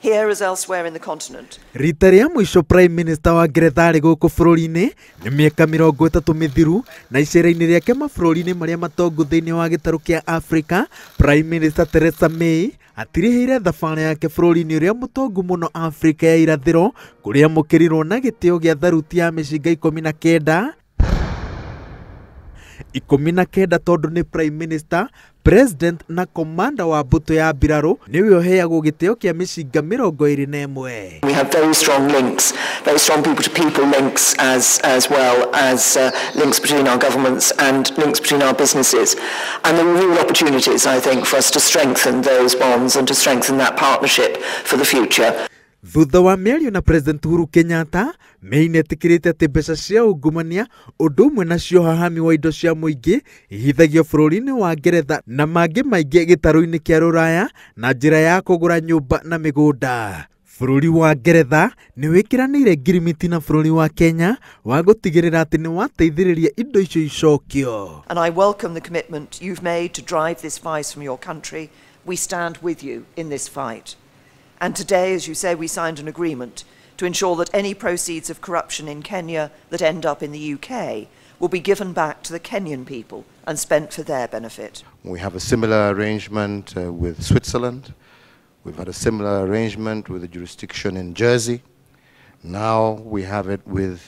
here as elsewhere in the continent. Rita rĩa mwisho Prime Minister wa Ngeretha arĩ gũkũ bũrũri-inĩ nĩ mĩaka 30 mĩthiru, na icera-inĩ rĩake mabũrũri-inĩ marĩa matongu thĩinĩ wa gĩtarũ kĩa Africa, Prime Minister Theresa May atirĩhĩire thabarĩ yake bũrũri-inĩ ũrĩa mũtongu mũno Africa ya irathĩro, kũrĩa mũkĩrirwo na gĩtĩo gĩa tharuti ya mĩcinga 19 tondũ nĩ Prime Minister, President na Commander wa mbũtũ ya mbirarũ nĩwe ũheagwo gĩtĩo kĩa mĩcinga 21. We have very strong links, very strong people-to-people links as well as links between our governments and links between our businesses. And there are real opportunities, I think, for us to strengthen those bonds and to strengthen that partnership for the future. Thutha wa mĩario na President Uhuru Kenyatta, May nĩetĩkĩrĩte atĩ mbeca cia ungumania ũndũ ũmwe na cio hahami wa indo cia mũingĩ ihithagio bũrũri-inĩ wa Ngeretha na mangĩ maingĩ gĩtarũ-inĩ kĩa Rũraya na njĩra ya kũgũra nyũmba na mĩgũnda. Bũrũri wa Ngeretha nĩ wĩkĩranĩire ngirimiti na bũrũri wa Kenya wa gũtigĩrĩra atĩ nĩ wateithĩrĩria indo icio icokio. And I welcome the commitment you've made to drive this vice from your country. We stand with you in this fight. And today, as you say, we signed an agreement to ensure that any proceeds of corruption in Kenya that end up in the UK will be given back to the Kenyan people and spent for their benefit. We have a similar arrangement with Switzerland. We've had a similar arrangement with the jurisdiction in Jersey. Now we have it with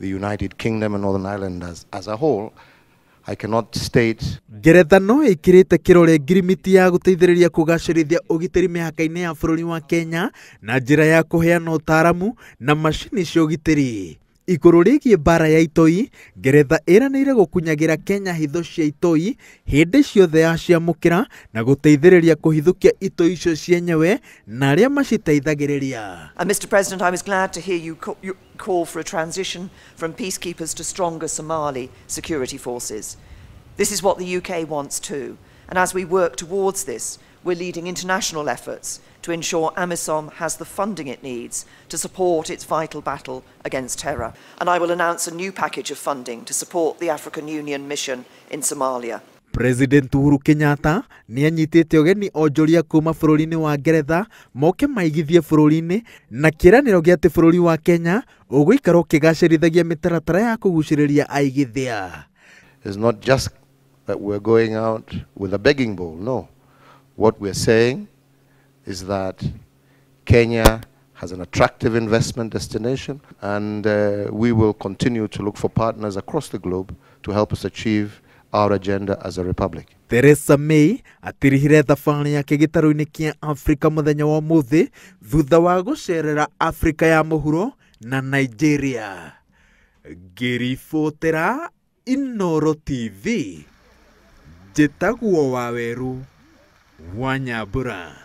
the United Kingdom and Northern Ireland as a whole. I cannot state. Ngeretha no ĩkĩrĩte kĩrore ngirimiti ya gũteithĩrĩria kũgacĩrithia ũgitĩri mĩhaka-inĩ ya bũrũri wa Kenya na njĩra ya kũheana ũtaaramu na macini cia ũgitĩri. Igũrũ rĩgiĩ mbara ya itoi, Ngeretha ĩranĩire gũkunyagĩra Kenya hitho cia itoi hĩndĩ ciothe yaciamũkĩra na gũteithĩrĩria kũhithũkia itoi icio cienyewe na arĩa maciteithagĩrĩria. Mr. President, I was glad to hear you call for a transition from peacekeepers to stronger Somali security forces. This is what the UK wants too, and as we work towards this, we're leading international efforts to ensure AMISOM has the funding it needs to support its vital battle against terror. And I will announce a new package of funding to support the African Union mission in Somalia. President Uhuru Kenyatta nĩ anyitĩte ũgeni onjoria kuma bũrũri-inĩ wa Ngeretha moke maigithie bũrũri-inĩ na kĩranĩro gĩa atĩ bũrũri wa Kenya ũgũikara ũkĩgacĩrithagia mĩtaratara ya kũgucĩrĩria aigithia. It's not just that we're going out with a begging bowl, no. What we're saying is that Kenya has an attractive investment destination, and we will continue to look for partners across the globe to help us achieve our agenda as a republic. Theresa May atirihire thabarĩ yake gĩtarũ-inĩ kĩa Africa mũthenya wa ũmũthĩ thutha wa gũcerera Africa ya mũhuro na Nigeria. Ngĩribotera Inooro TV, njĩtagwo Waweru wa Nyambura.